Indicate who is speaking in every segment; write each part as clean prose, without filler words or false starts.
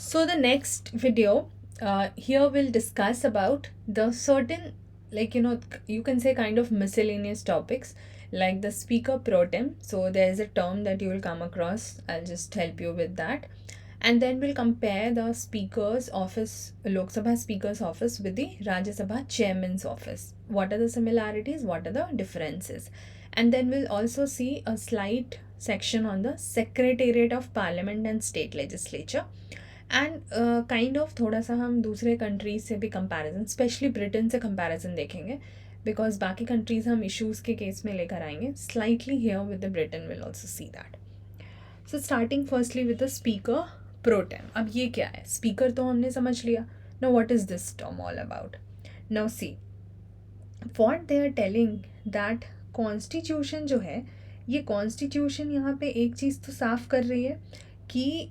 Speaker 1: So the next video, here we'll discuss about the certain, you can say kind of miscellaneous topics like the speaker pro tem. So there is a term that you will come across. I'll just help you with that. And then we'll compare the speaker's office, Lok Sabha speaker's office with the Rajya Sabha chairman's office. What are the similarities? What are the differences? And then we'll also see a slight section on the Secretariat of Parliament and State Legislature. And kind of थोड़ा सा हम दूसरे countries से भी comparison specially Britain से comparison देखेंगे because बाकी countries हम इश्यूज़ के केस में लेकर आएंगे slightly here with the Britain will also see that. So starting firstly with the speaker pro tem. अब ये क्या है? स्पीकर तो हमने समझ लिया. Now what is this term all about? Now see what they are telling that constitution जो है, ये कॉन्स्टिट्यूशन यहाँ पे एक चीज़ तो साफ कर रही है कि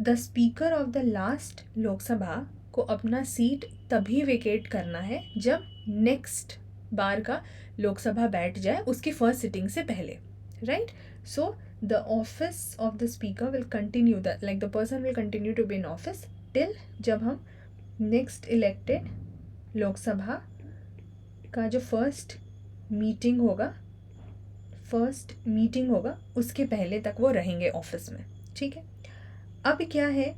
Speaker 1: the speaker of the last Lok Sabha को अपना सीट तभी वेकेट करना है जब नेक्स्ट बार का लोकसभा बैठ जाए उसकी फर्स्ट सिटिंग से पहले, right? So the office of the speaker will continue, the person will continue to be in office till जब हम नेक्स्ट इलेक्टेड लोकसभा का जो फर्स्ट मीटिंग होगा उसके पहले तक वो रहेंगे ऑफिस में, ठीक है? अब क्या है,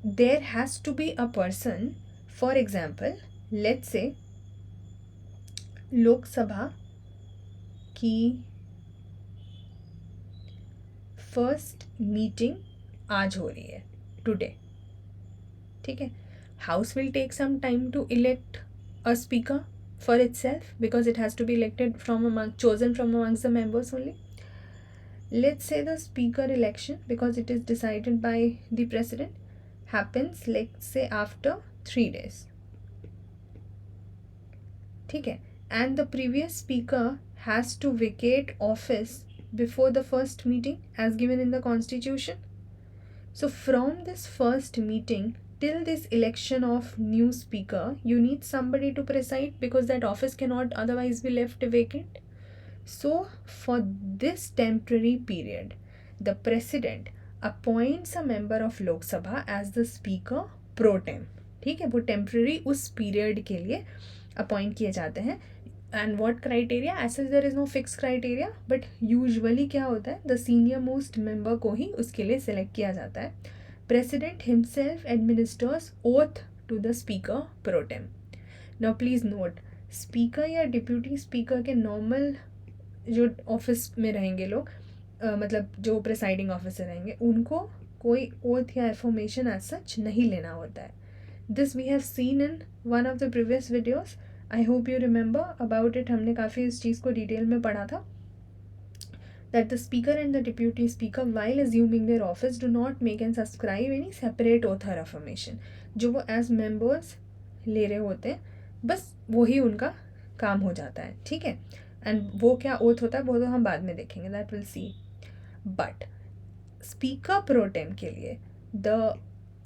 Speaker 1: there has to be a person, for example let's say Lok Sabha की फर्स्ट मीटिंग आज हो रही है, टुडे, ठीक है? House will take some time to elect a speaker for itself because it has to be elected chosen from amongst the members only. Let's say the speaker election, because it is decided by the president, happens let's say after 3 days, ठीक है? And the previous speaker has to vacate office before the first meeting as given in the constitution. So from this first meeting till this election of new speaker, you need somebody to preside because that office cannot otherwise be left vacant. So for this temporary period, the president appoints a member of Lok Sabha as the speaker pro tem, ठीक है? वो temporary उस period के लिए appoint किए जाते हैं. And what criteria? As such there is no fixed criteria, but usually क्या होता है, the senior most member को ही उसके लिए select किया जाता है. President himself administers oath to the speaker pro tem. Now please note, speaker या deputy speaker के normal जो ऑफिस में रहेंगे लोग, मतलब जो प्रेसाइडिंग ऑफिसर रहेंगे, उनको कोई ओथ या एफर्मेशन एज सच नहीं लेना होता है. This we have seen in one of the previous videos. I hope you remember about it. हमने काफ़ी इस चीज़ को डिटेल में पढ़ा था. that the speaker and the deputy speaker while assuming their office do not make and subscribe any separate oath or affirmation. जो वो as members ले रहे होते हैं, बस वही उनका काम हो जाता है, ठीक है? एंड वो क्या ओथ होता है वो तो हम बाद में देखेंगे, that will see. But speaker pro tem के लिए the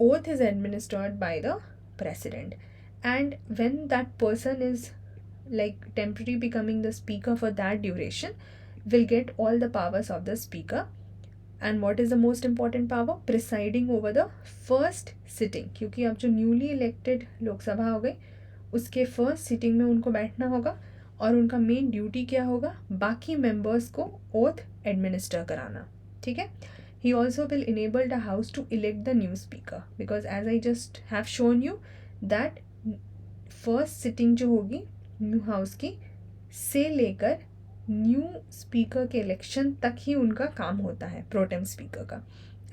Speaker 1: oath is administered by the president, and when that person is like temporary becoming the speaker for that duration, will get all the powers of the speaker. And what is the most important power? Presiding over the first sitting, क्योंकि अब जो newly elected Lok Sabha हो गई उसके first sitting में उनको बैठना होगा और उनका मेन ड्यूटी क्या होगा, बाकी मेंबर्स को ओथ एडमिनिस्टर कराना, ठीक है? He also will enable the house to elect the new speaker because as I just have shown you that first sitting जो होगी न्यू हाउस की से लेकर न्यू स्पीकर के इलेक्शन तक ही उनका काम होता है प्रोटेम स्पीकर का.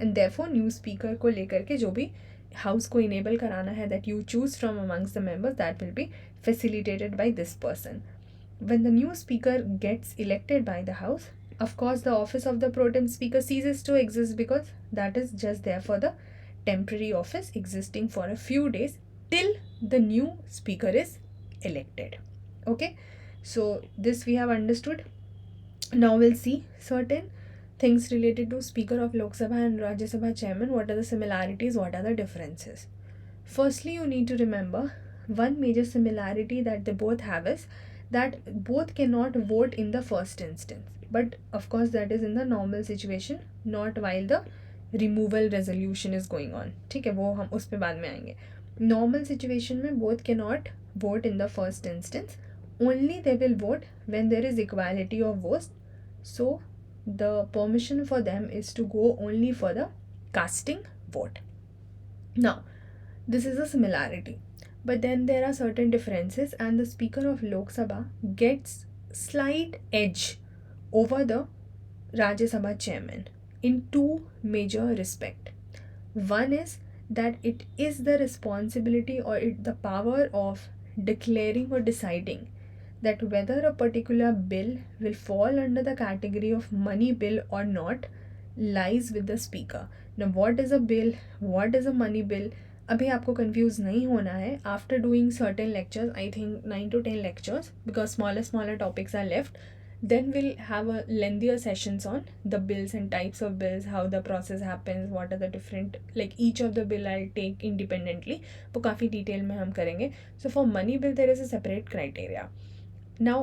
Speaker 1: एंड देयरफॉर न्यू स्पीकर को लेकर के जो भी हाउस को इनेबल कराना है that you choose from amongst the members, that will be facilitated by this person. When the new speaker gets elected by the house, of course the office of the pro tem speaker ceases to exist because that is just there for the temporary office existing for a few days till the new speaker is elected. Okay, so this we have understood. Now we'll see certain things related to speaker of Lok Sabha and Rajya Sabha chairman. What are the similarities, what are the differences? Firstly, you need to remember one major similarity that they both have is that both cannot vote in the first instance, but of course that is in the normal situation, not while the removal resolution is going on, ठीक है, वो हम उस पर बाद में आएंगे. Normal situation में both can not vote in the first instance, only they will vote when there is equality of votes. So the permission for them is to go only for the casting vote. Now this is a similarity, but then there are certain differences, and the speaker of Lok Sabha gets slight edge over the Rajya Sabha chairman in two major respect. One is that it is the responsibility or the power of declaring or deciding that whether a particular bill will fall under the category of money bill or not lies with the speaker. Now what is a bill, what is a money bill, अभी आपको confuse नहीं होना है. After doing certain lectures, I think 9 to 10 lectures, because smaller topics are left, then we'll have a lengthier sessions on the bills and types of bills, how the process happens, what are the different, like each of the bill I'll take independently, वो काफ़ी detail में हम करेंगे. So for money bill there is a separate criteria. Now,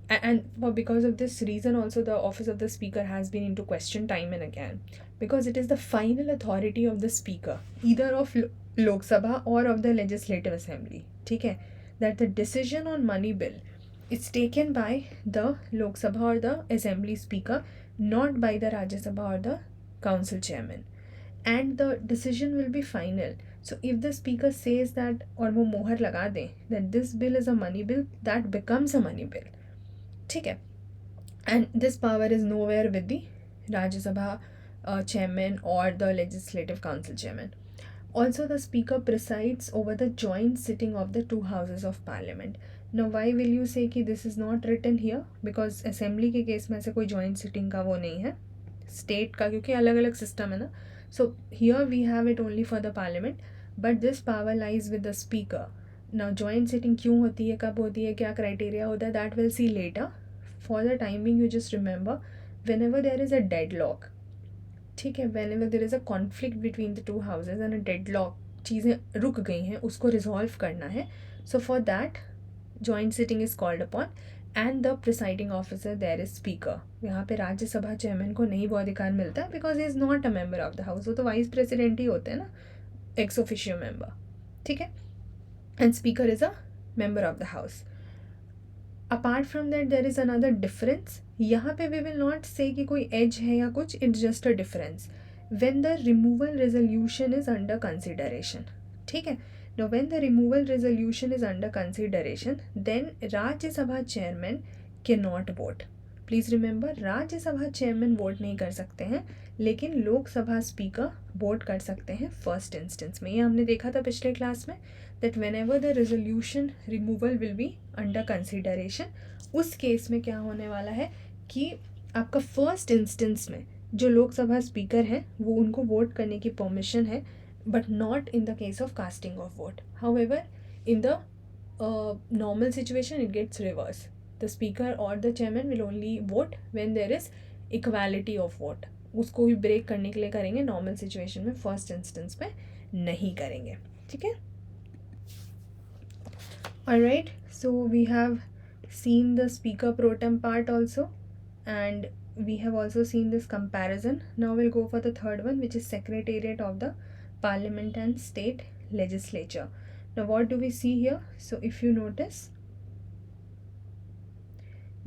Speaker 1: and because of this reason also, the office of the speaker has been into question time and again, because it is the final authority of the speaker, either of Lok Sabha or of the legislative assembly, ठीक है, that the decision on money bill is taken by the Lok Sabha or the assembly speaker, not by the Rajya Sabha or the council chairman, and the decision will be final. So if the speaker says that, और वो मोहर लगा दे that this bill is a money bill, that becomes a money bill, ठीक है. And this power is nowhere with the Rajya Sabha chairman or the legislative council chairman. Also the speaker presides over the joint sitting of the two houses of parliament. Now why will you say कि this is not written here, because assembly के case में ऐसे कोई joint sitting का वो नहीं है, state का क्योंकि अलग अलग system है ना. So here we have it only for the parliament, but this power lies with the speaker. Now joint sitting क्यों होती है, कब होती है, क्या criteria होता है, that we'll see later. For the time being, you just remember, whenever there is a deadlock, ठीक है, whenever there is a conflict between the two houses and a deadlock, चीज़ें रुक गई हैं, उसको resolve करना है. So for that joint sitting is called upon, and the presiding officer there is speaker. यहाँ पे राज्यसभा चेयरमैन को नहीं वो अधिकार मिलता है, because he is not a member of the house. वो तो वाइस प्रेसिडेंट ही होते हैं ना, एक्स ऑफिशियो मेंबर, ठीक है, and speaker is a member of the house. Apart from that there is another difference. यहाँ पे we will not say कि कोई edge है या कुछ, it's just a difference. When the removal resolution is under consideration, ठीक है. Now when the removal resolution is under consideration, then Rajya Sabha chairman cannot vote. Please remember, Rajya Sabha chairman vote नहीं कर सकते हैं, लेकिन लोक सभा speaker vote कर सकते हैं फर्स्ट इंस्टेंस में. ये हमने देखा था पिछले क्लास में, that whenever the resolution removal will be under consideration, उस केस में क्या होने वाला है कि आपका फर्स्ट इंस्टेंस में जो लोकसभा स्पीकर हैं वो उनको वोट करने की परमिशन है, but not in the case of casting of vote. However, in the normal situation it gets reversed. The speaker or the chairman will only vote when there is equality of vote. उसको भी break करने के लिए करेंगे, normal situation में first instance में नहीं करेंगे, ठीक है. Alright, so we have seen the speaker pro tem part also, and we have also seen this comparison. Now we'll go for the third one, which is Secretariat of the Parliament and State Legislature. Now what do we see here? So if you notice,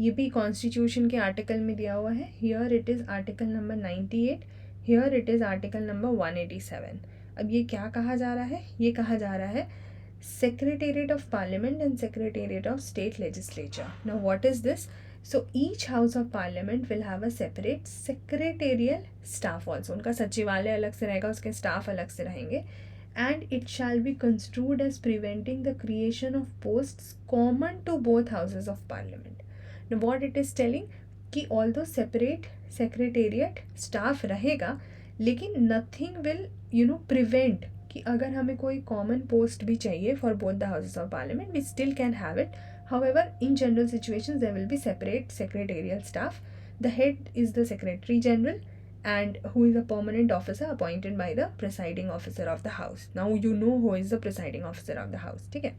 Speaker 1: ये भी constitution के article में दिया हुआ है. Here it is article number 98, here it is article number 187. अब ये क्या कहा जा रहा है, ये कहा जा रहा है Secretariat of Parliament and Secretariat of State Legislature. Now what is this? So each house of parliament will have a separate secretarial staff also. उनका सचिवालय अलग से रहेगा, उसके स्टाफ अलग से रहेंगे. And it shall be construed as preventing the creation of posts common to both houses of parliament. Now what it is telling कि although separate secretariat staff रहेगा, लेकिन nothing will prevent कि अगर हमें कोई कॉमन पोस्ट भी चाहिए for both the houses of parliament, we still can have it. However, in general situations there will be separate secretarial staff. The head is the Secretary General, and who is a permanent officer appointed by the presiding officer of the house. Now you know who is the presiding officer of the house, ठीक है.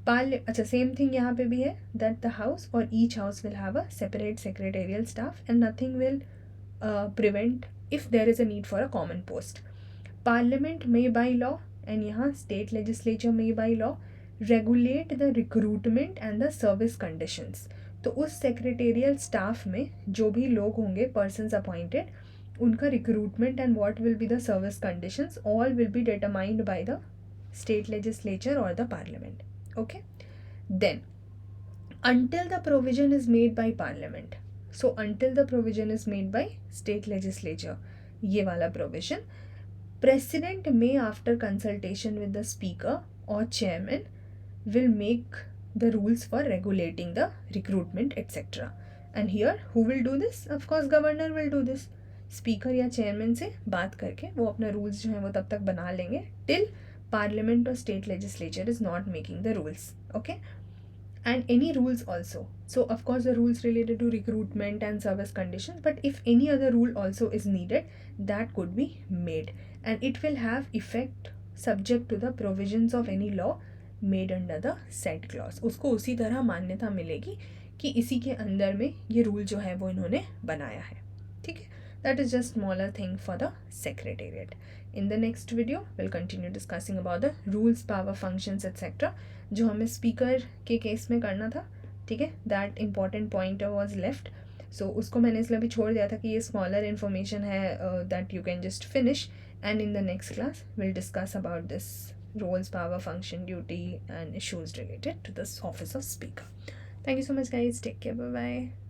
Speaker 1: अच्छा, same thing यहाँ पे भी है, that the house or each house will have a separate secretarial staff and nothing will prevent if there is a need for a common post. Parliament may by law, and यहाँ state legislature may by law regulate the recruitment and the service conditions. तो उस secretarial staff में जो भी लोग होंगे persons appointed, उनका recruitment and what will be the service conditions all will be determined by the state legislature or the parliament. Okay, then until the provision is made by parliament, so until the provision is made by state legislature, ये वाला provision, president may after consultation with the speaker or chairman will make the rules for regulating the recruitment etc. And here who will do this? Of course governor will do this. Speaker या chairman से बात करके वो अपना rules जो हैं वो तब तक बना लेंगे टिल पार्लियामेंट और state legislature is not making the rules. Okay, and any rules also. So of course the rules related to recruitment and service conditions, but if any other rule also is needed, that could be made, and it will have effect subject to the provisions of any law made under the said clause. उसको उसी तरह मान्यता मिलेगी कि इसी के अंदर में ये रूल जो है वो इन्होंने बनाया है. ठीक है, that is just smaller thing for the secretariat. In the next video we'll continue discussing about the rules, power, functions etc. जो हमें स्पीकर के केस में करना था. ठीक है, that important point was left. So उसको मैंने इसलिए भी छोड़ दिया था कि ये स्मॉलर इन्फॉर्मेशन है that you can just finish, and in the next class will discuss about this roles, power, function, duty and issues related to this office of speaker. Thank you so much guys. Take care. Bye bye.